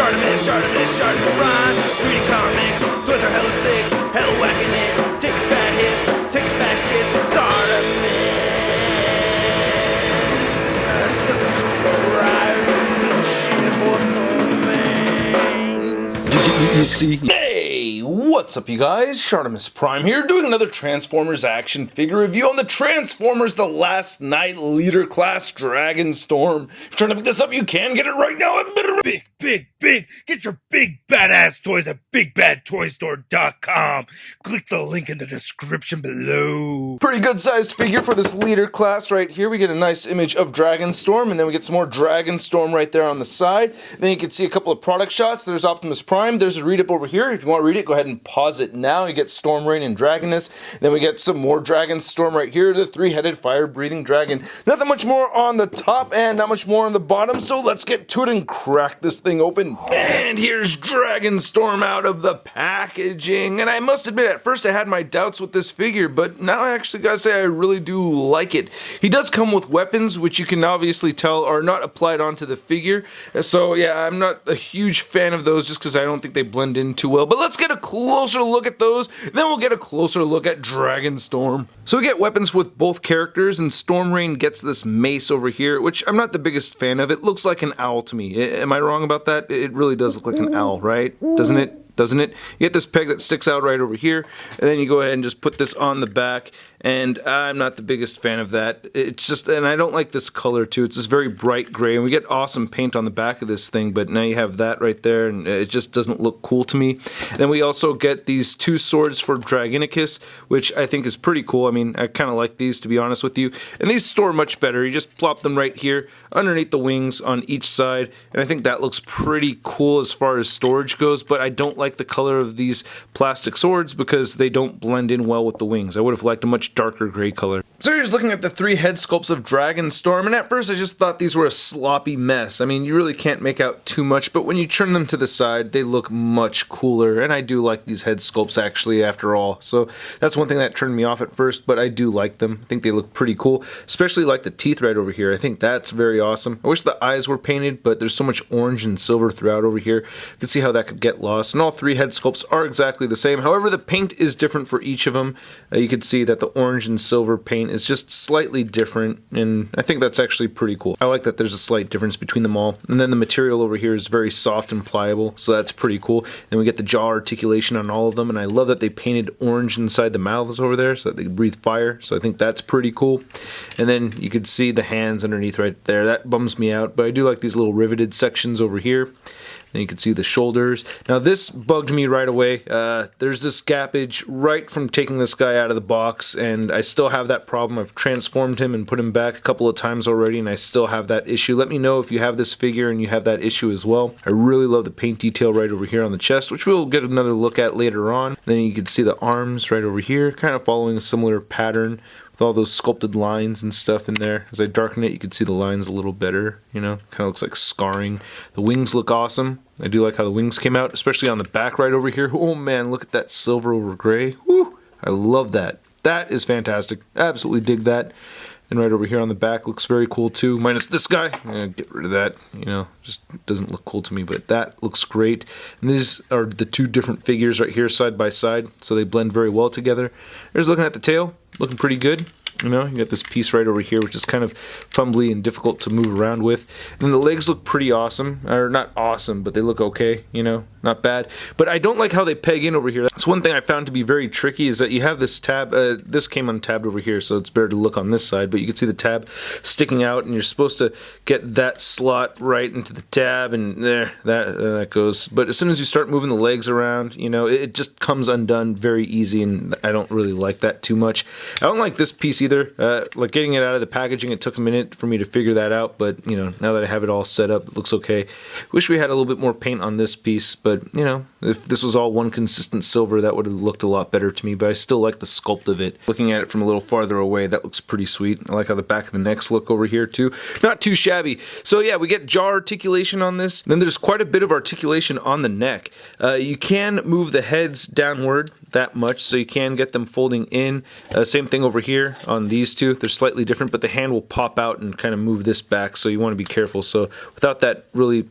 ShartimusPrime. Reading comics, toys are hella sick, hella whacking it. Taking bad hits, taking back hits. Subscribe. You see? Hey, what's up, you guys? ShartimusPrime here, doing another Transformers action figure review on the Transformers The Last Night Leader Class Dragonstorm. If you're trying to pick this up, you can get it right now at Big. Get your big badass toys at BigBadToyStore.com. Click the link in the description below. Pretty good sized figure for this leader class right here. We get a nice image of Dragonstorm, and then we get some more Dragonstorm right there on the side. Then you can see a couple of product shots. There's Optimus Prime. There's a read up over here. If you want to read it, go ahead and pause it now. You get Storm Rain and Dragoness. Then we get some more Dragonstorm right here, the three-headed fire-breathing dragon. Nothing much more on the top and not much more on the bottom, so let's get to it and crack this thing open. And here's Dragonstorm out of the packaging. And I must admit, at first I had my doubts with this figure, but now I actually gotta say I really do like it. He does come with weapons, which you can obviously tell are not applied onto the figure. So yeah, I'm not a huge fan of those just because I don't think they blend in too well. But let's get a closer look at those, then we'll get a closer look at Dragonstorm. So we get weapons with both characters, and Storm Rain gets this mace over here, which I'm not the biggest fan of. It looks like an owl to me. Am I wrong about that? It really does look like an owl, right? Doesn't it? You get this peg that sticks out right over here, and then you go ahead and just put this on the back, and I'm not the biggest fan of that. It's just, and I don't like this color too. It's this very bright gray, and we get awesome paint on the back of this thing, but now you have that right there, and it just doesn't look cool to me. Then we also get these two swords for Dragonicus, which I think is pretty cool. I mean, I kind of like these, to be honest with you, and these store much better. You just plop them right here underneath the wings on each side, and I think that looks pretty cool as far as storage goes, but I don't like the color of these plastic swords because they don't blend in well with the wings. I would have liked a much darker gray color. So here's looking at the three head sculpts of Dragonstorm, and at first I just thought these were a sloppy mess. I mean, you really can't make out too much, but when you turn them to the side, they look much cooler, and I do like these head sculpts actually after all. So that's one thing that turned me off at first, but I do like them. I think they look pretty cool, especially like the teeth right over here. I think that's very awesome. I wish the eyes were painted, but there's so much orange and silver throughout over here. You can see how that could get lost, and all three head sculpts are exactly the same. However, the paint is different for each of them. You can see that the orange and silver paint is just slightly different, and I think that's actually pretty cool. I like that there's a slight difference between them all. And then the material over here is very soft and pliable, so that's pretty cool. And we get the jaw articulation on all of them, and I love that they painted orange inside the mouths over there so that they breathe fire, so I think that's pretty cool. And then you can see the hands underneath right there. That bums me out, but I do like these little riveted sections over here. Then you can see the shoulders. Now this bugged me right away. There's this gappage right from taking this guy out of the box, and I still have that problem. I've transformed him and put him back a couple of times already, and I still have that issue. Let me know if you have this figure and you have that issue as well. I really love the paint detail right over here on the chest, which we'll get another look at later on. Then you can see the arms right over here, kind of following a similar pattern, with all those sculpted lines and stuff in there. As I darken it, you can see the lines a little better, you know, kind of looks like scarring. The wings look awesome. I do like how the wings came out, especially on the back right over here. Oh man, look at that silver over gray. Woo! I love that. That is fantastic. Absolutely dig that. And right over here on the back looks very cool too, minus this guy. I'm gonna get rid of that, you know, just doesn't look cool to me, but that looks great. And these are the two different figures right here side by side, so they blend very well together. There's looking at the tail, looking pretty good. You know, you got this piece right over here, which is kind of fumbly and difficult to move around with. And the legs look pretty awesome. Or not awesome, but they look okay, you know, not bad. But I don't like how they peg in over here. That's one thing I found to be very tricky, is that you have this tab, this came untabbed over here, so it's better to look on this side, but you can see the tab sticking out, and you're supposed to get that slot right into the tab, and there, that goes. But as soon as you start moving the legs around, you know, it just comes undone very easy, and I don't really like that too much. I don't like this piece either. Like getting it out of the packaging, it took a minute for me to figure that out, but you know, now that I have it all set up, it looks okay. Wish we had a little bit more paint on this piece, but you know, if this was all one consistent silver, that would have looked a lot better to me, but I still like the sculpt of it. Looking at it from a little farther away, that looks pretty sweet. I like how the back of the necks look over here too. Not too shabby. So yeah, we get jaw articulation on this. Then there's quite a bit of articulation on the neck. You can move the heads downward that much, so you can get them folding in. Same thing over here on on these two. They're slightly different, but the hand will pop out and kind of move this back, so you want to be careful. So without that really,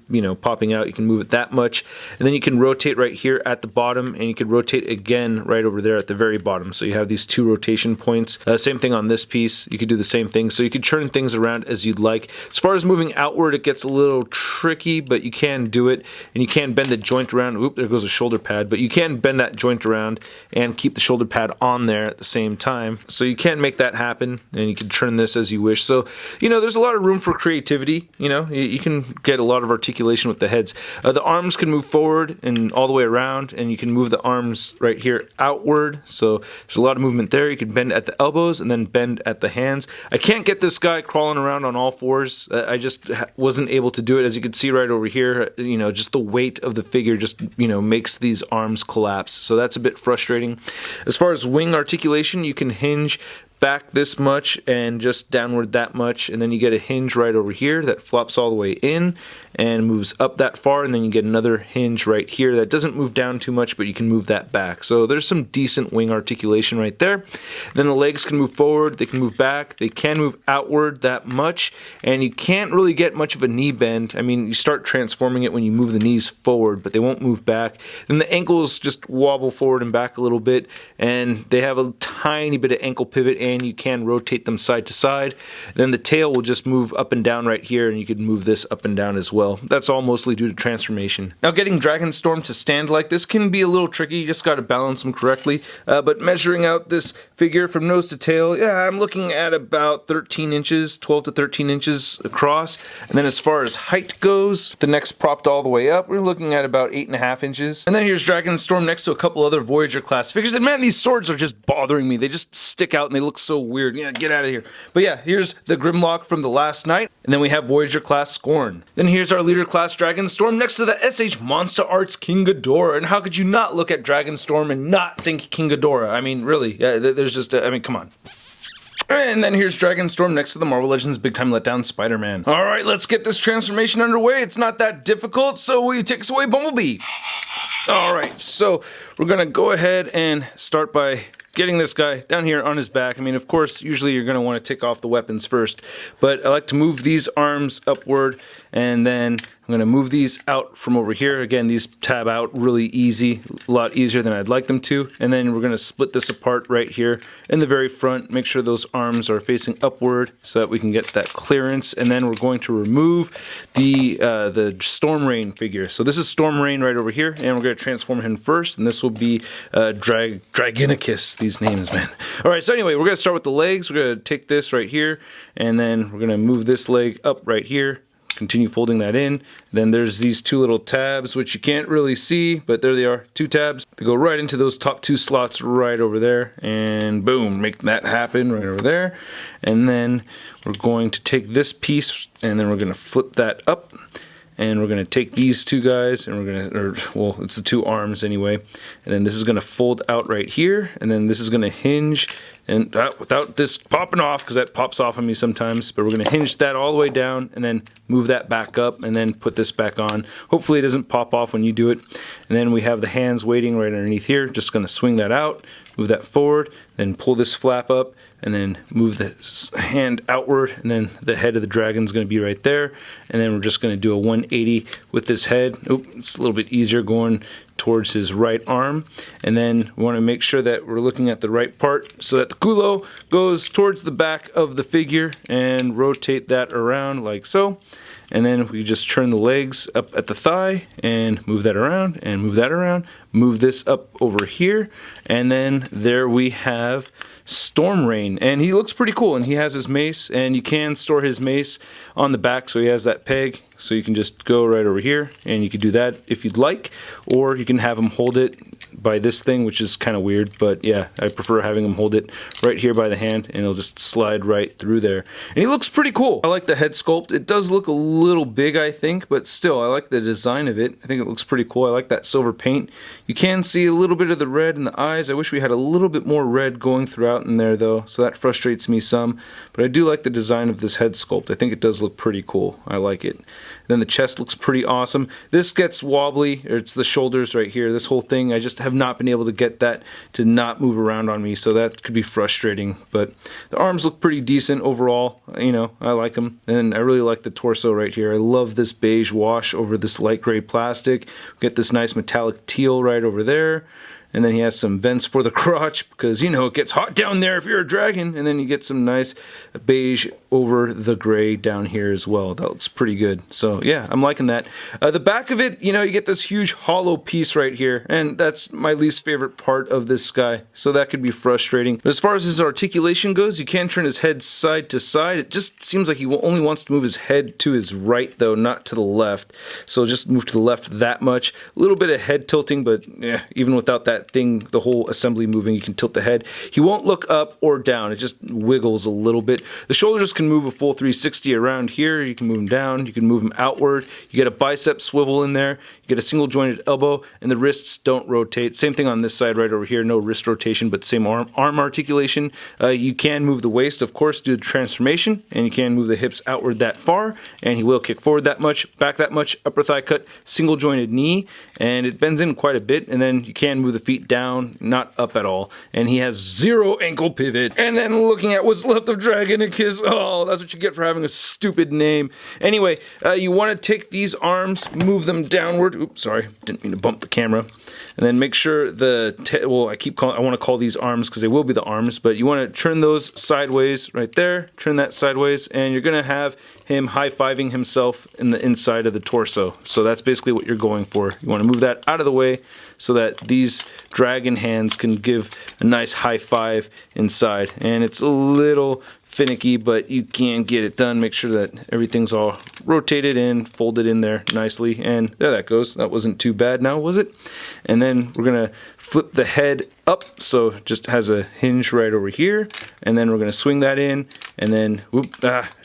popping out, you can move it that much. And then you can rotate right here at the bottom, and you can rotate again right over there at the very bottom. So you have these two rotation points. Same thing on this piece. You could do the same thing. So you can turn things around as you'd like. As far as moving outward, it gets a little tricky, but you can do it. And you can bend the joint around. Oop, there goes a shoulder pad. But you can bend that joint around and keep the shoulder pad on there at the same time. So you can make that happen, and you can turn this as you wish. So, there's a lot of room for creativity. You can get a lot of articulation with the heads. The arms can move forward and all the way around, and you can move the arms right here outward. So there's a lot of movement there. You can bend at the elbows and then bend at the hands. I can't get this guy crawling around on all fours. I just wasn't able to do it. As you can see right over here, just the weight of the figure just, makes these arms collapse. So that's a bit frustrating. As far as wing articulation, you can hinge back this much and just downward that much, and then you get a hinge right over here that flops all the way in and moves up that far, and then you get another hinge right here that doesn't move down too much, but you can move that back. So there's some decent wing articulation right there. Then the legs can move forward, they can move back, they can move outward that much, and you can't really get much of a knee bend. I mean, you start transforming it when you move the knees forward, but they won't move back. Then the ankles just wobble forward and back a little bit, and they have a tiny bit of ankle pivot, and you can rotate them side to side. Then the tail will just move up and down right here, and you can move this up and down as well. That's all mostly due to transformation. Now, getting Dragonstorm to stand like this can be a little tricky. You just got to balance them correctly. But measuring out this figure from nose to tail, yeah, I'm looking at about 13 inches, 12 to 13 inches across. And then as far as height goes, the neck's propped all the way up. We're looking at about 8.5 inches. And then here's Dragonstorm next to a couple other Voyager class figures. And man, these swords are just bothering me. They just stick out and they look so weird. Yeah, get out of here. But yeah, here's the Grimlock from the last night. And then we have Voyager class Scorn. Then here's our leader class Dragonstorm next to the SH Monster Arts King Ghidorah. And how could you not look at Dragonstorm and not think King Ghidorah? I mean, really, there's just, come on. And then here's Dragonstorm next to the Marvel Legends Big Time Letdown Spider-Man. Alright, let's get this transformation underway. It's not that difficult, so will you take us away, Bumblebee? Alright, so we're gonna go ahead and start by getting this guy down here on his back. I mean, of course, usually you're going to want to take off the weapons first, but I like to move these arms upward, and then I'm going to move these out from over here. Again, these tab out really easy, a lot easier than I'd like them to, and then we're going to split this apart right here in the very front, make sure those arms are facing upward so that we can get that clearance, and then we're going to remove the Storm Rain figure. So this is Storm Rain right over here, and we're going to transform him first, and this will be Dragonicus. These names, man. Alright, so anyway, we're going to start with the legs. We're going to take this right here, and then we're going to move this leg up right here. Continue folding that in. Then there's these two little tabs, which you can't really see, but there they are, two tabs. They go right into those top two slots right over there, and boom, make that happen right over there. And then we're going to take this piece, and then we're going to flip that up. And we're going to take these two guys, and we're going to, well, it's the two arms anyway. And then this is going to fold out right here, and then this is going to hinge, and without this popping off, because that pops off on me sometimes, but we're going to hinge that all the way down, and then move that back up, and then put this back on. Hopefully it doesn't pop off when you do it. And then we have the hands waiting right underneath here. Just going to swing that out, move that forward, then pull this flap up, and then move the hand outward, and then the head of the dragon is going to be right there. And then we're just going to do a 180 with this head. Oop, it's a little bit easier going towards his right arm. And then we want to make sure that we're looking at the right part so that the culo goes towards the back of the figure, and rotate that around like so. And then if we just turn the legs up at the thigh and move that around and move that around, move this up over here, and then there we have Storm Rain. And he looks pretty cool, and he has his mace, and you can store his mace on the back, so he has that peg, so you can just go right over here, and you can do that if you'd like, or you can have him hold it by this thing, which is kind of weird, but yeah, I prefer having him hold it right here by the hand, and it'll just slide right through there. And he looks pretty cool. I like the head sculpt. It does look a little big, I think, but still, I like the design of it. I think it looks pretty cool. I like that silver paint. You can see a little bit of the red in the eyes. I wish we had a little bit more red going throughout in there, though, so that frustrates me some, but I do like the design of this head sculpt. I think it does look pretty cool. I like it. Then the chest looks pretty awesome. This gets wobbly, or it's the shoulders right here. This whole thing, I just have not been able to get that to not move around on me, so that could be frustrating. But the arms look pretty decent overall. You know, I like them. And I really like the torso right here. I love this beige wash over this light gray plastic. We get this nice metallic teal right over there. And then he has some vents for the crotch because, you know, it gets hot down there if you're a dragon. And then you get some nice beige over the gray down here as well. That looks pretty good. So, yeah, I'm liking that. The back of it, you know, you get this huge hollow piece right here. And that's my least favorite part of this guy. So that could be frustrating. But as far as his articulation goes, you can turn his head side to side. It just seems like he only wants to move his head to his right, though, not to the left. So just move to the left that much. A little bit of head tilting, but yeah, even without that thing, the whole assembly moving, you can tilt the head. He won't look up or down. It just wiggles a little bit. The shoulders can move a full 360 around here. You can move them down. You can move them outward. You get a bicep swivel in there. You get a single jointed elbow, and the wrists don't rotate. Same thing on this side right over here. No wrist rotation, but same arm articulation. You can move the waist, of course, do the transformation, and you can move the hips outward that far, and he will kick forward that much, back that much, upper thigh cut, single jointed knee, and it bends in quite a bit, and then you can move the feet down, not up at all, and he has 0 ankle pivot. And then looking at what's left of Dragonicus, oh, that's what you get for having a stupid name. Anyway, you want to take these arms, move them downward. Oops, sorry, didn't mean to bump the camera. And then make sure I want to call these arms because they will be the arms, but you want to turn those sideways right there, turn that sideways, and you're going to have him high-fiving himself in the inside of the torso. So that's basically what you're going for. You want to move that out of the way so that these dragon hands can give a nice high five inside. And it's a little finicky, but you can get it done. Make sure that everything's all rotated and folded in there nicely. And there that goes. That wasn't too bad now, was it? And then we're going to flip the head up, so it just has a hinge right over here. And then we're going to swing that in, and then,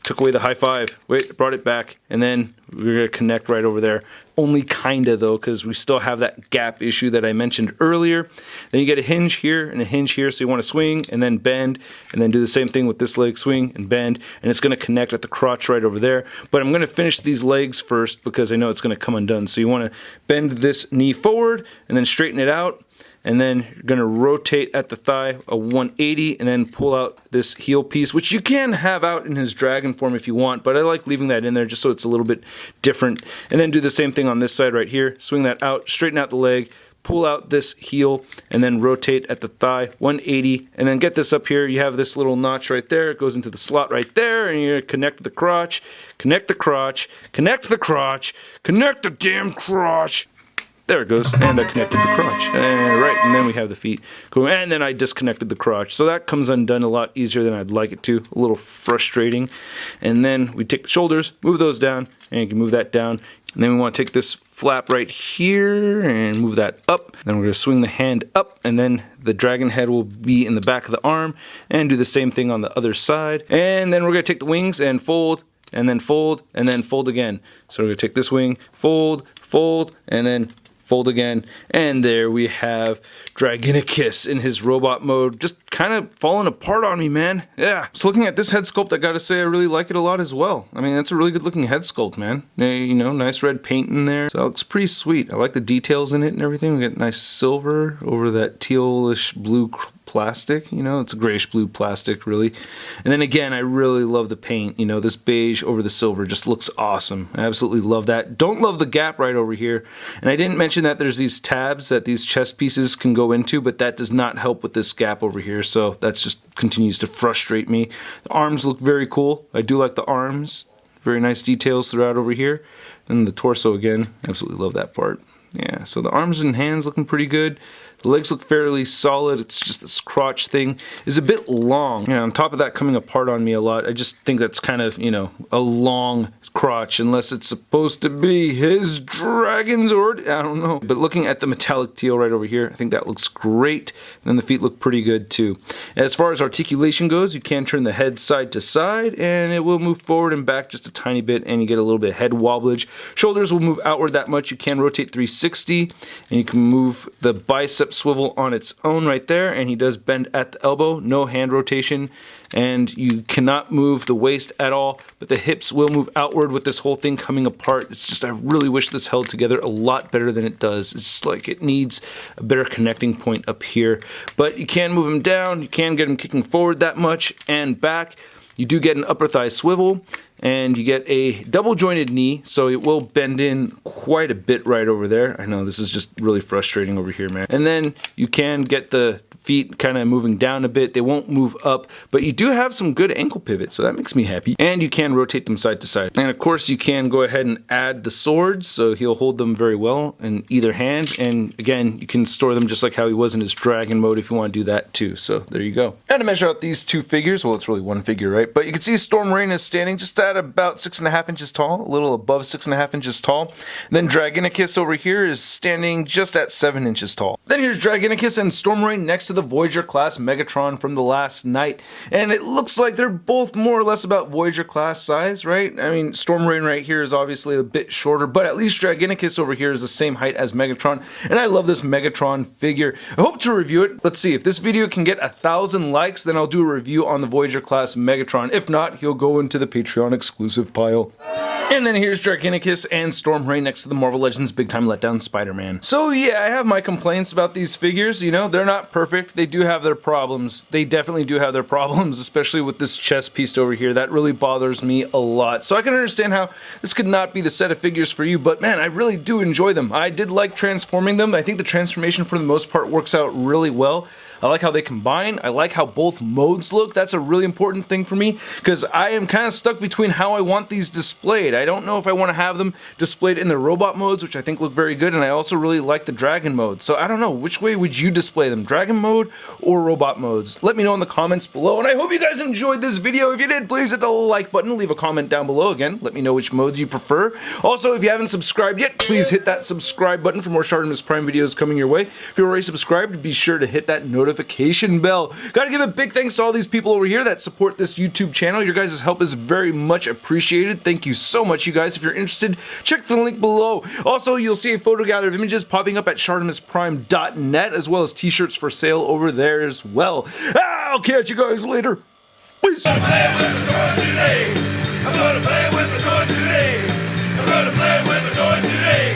took away the high five. Wait, brought it back. And then we're going to connect right over there. Only kinda though, because we still have that gap issue that I mentioned earlier. Then you get a hinge here and a hinge here, so you want to swing and then bend, and then do the same thing with this leg, swing and bend, and it's going to connect at the crotch right over there. But I'm going to finish these legs first because I know it's going to come undone. So you want to bend this knee forward and then straighten it out. And then you're going to rotate at the thigh a 180 and then pull out this heel piece, which you can have out in his dragon form if you want, but I like leaving that in there just so it's a little bit different. And then do the same thing on this side right here. Swing that out, straighten out the leg, pull out this heel, and then rotate at the thigh 180, and then get this up here. You have this little notch right there. It goes into the slot right there, and you're going to connect the crotch, connect the crotch, connect the crotch, connect the damn crotch. There it goes, and I connected the crotch. And then we have the feet. Cool. And then I disconnected the crotch. So that comes undone a lot easier than I'd like it to. A little frustrating. And then we take the shoulders, move those down, and you can move that down. And then we want to take this flap right here and move that up. Then we're going to swing the hand up, and then the dragon head will be in the back of the arm, and do the same thing on the other side. And then we're going to take the wings and fold, and then fold, and then fold again. So we're going to take this wing, fold, fold, and then fold again, and there we have Dragonicus in his robot mode, just kind of falling apart on me, man. Yeah. So looking at this head sculpt, I gotta say I really like it a lot as well. I mean, that's a really good looking head sculpt, man. You know, nice red paint in there. So it looks pretty sweet. I like the details in it and everything. We get nice silver over that tealish blue plastic, you know, it's a grayish blue plastic, really. And then again, I really love the paint, you know, this beige over the silver just looks awesome. I absolutely love that. Don't love the gap right over here. And I didn't mention that there's these tabs that these chest pieces can go into, but that does not help with this gap over here, so that's just continues to frustrate me. The arms look very cool. I do like the arms. Very nice details throughout over here. And the torso again, absolutely love that part. Yeah, so the arms and hands looking pretty good. The legs look fairly solid. It's just this crotch thing is a bit long. And on top of that coming apart on me a lot, I just think that's kind of, you know, a long crotch unless it's supposed to be his dragons or I don't know. But looking at the metallic teal right over here, I think that looks great. And then the feet look pretty good too. As far as articulation goes, you can turn the head side to side and it will move forward and back just a tiny bit and you get a little bit of head wobblage. Shoulders will move outward that much. You can rotate 360 and you can move the bicep hip swivel on its own right there, and he does bend at the elbow, no hand rotation, and you cannot move the waist at all, but the hips will move outward with this whole thing coming apart. It's just, I really wish this held together a lot better than it does. It's just like it needs a better connecting point up here, but you can move him down, you can get him kicking forward that much and back. You do get an upper thigh swivel, and you get a double jointed knee, so it will bend in quite a bit right over there. I know this is just really frustrating over here, man. And then you can get the feet kind of moving down a bit. They won't move up, but you do have some good ankle pivot, so that makes me happy. And you can rotate them side to side. And of course you can go ahead and add the swords, so he'll hold them very well in either hand. And again, you can store them just like how he was in his dragon mode if you want to do that too. So there you go. And to measure out these two figures, well, it's really one figure, right? But you can see Storm Reign is standing just at about 6.5 inches tall, a little above 6.5 inches tall. And then Dragonicus over here is standing just at 7 inches tall. Then here's Dragonicus and Storm Reign next to the Voyager class Megatron from the last night, and it looks like they're both more or less about Voyager class size, right? I mean, Storm Reign right here is obviously a bit shorter, but at least Dragonicus over here is the same height as Megatron, and I love this Megatron figure. I hope to review it. Let's see, if this video can get 1,000 likes, then I'll do a review on the Voyager class Megatron. If not, he'll go into the Patreon exclusive pile. And then here's Dragonicus and Storm Reign next to the Marvel Legends Big Time Letdown Spider-Man. So yeah, I have my complaints about these figures. You know, they're not perfect. They do have their problems. They definitely do have their problems, especially with this chest piece over here. That really bothers me a lot. So I can understand how this could not be the set of figures for you, but man, I really do enjoy them. I did like transforming them. I think the transformation for the most part works out really well. I like how they combine. I like how both modes look. That's a really important thing for me because I am kind of stuck between how I want these displayed. I don't know if I want to have them displayed in the robot modes, which I think look very good, and I also really like the dragon mode. So I don't know, which way would you display them? Dragon mode or robot modes? Let me know in the comments below, and I hope you guys enjoyed this video. If you did, please hit the like button, leave a comment down below. Again, let me know which mode you prefer. Also, if you haven't subscribed yet, please hit that subscribe button for more ShartimusPrime videos coming your way. If you're already subscribed, be sure to hit that notification bell. Gotta give a big thanks to all these people over here that support this YouTube channel. Your guys' help is very much appreciated. Thank you so much, you guys. If you're interested, check the link below. Also, you'll see a photo gallery of images popping up at ShartimusPrime.net, as well as t-shirts for sale over there as well. I'll catch you guys later. Peace. I'm gonna play with my toys today. I'm gonna play with my toys today. I'm gonna play with my toys today.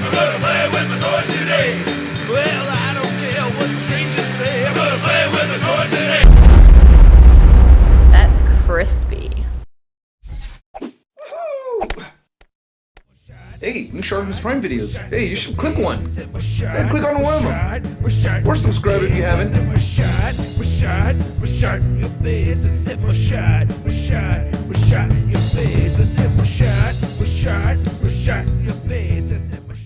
I'm gonna play with my toys today. Well, I don't care what the strangers say. I'm gonna play with my toys today. That's crispy. Hey, new ShartimusPrime videos. Hey, you should click one. Yeah, click on one of them. Or subscribe if you haven't. Your face, I said my shot, your face, I said my shot,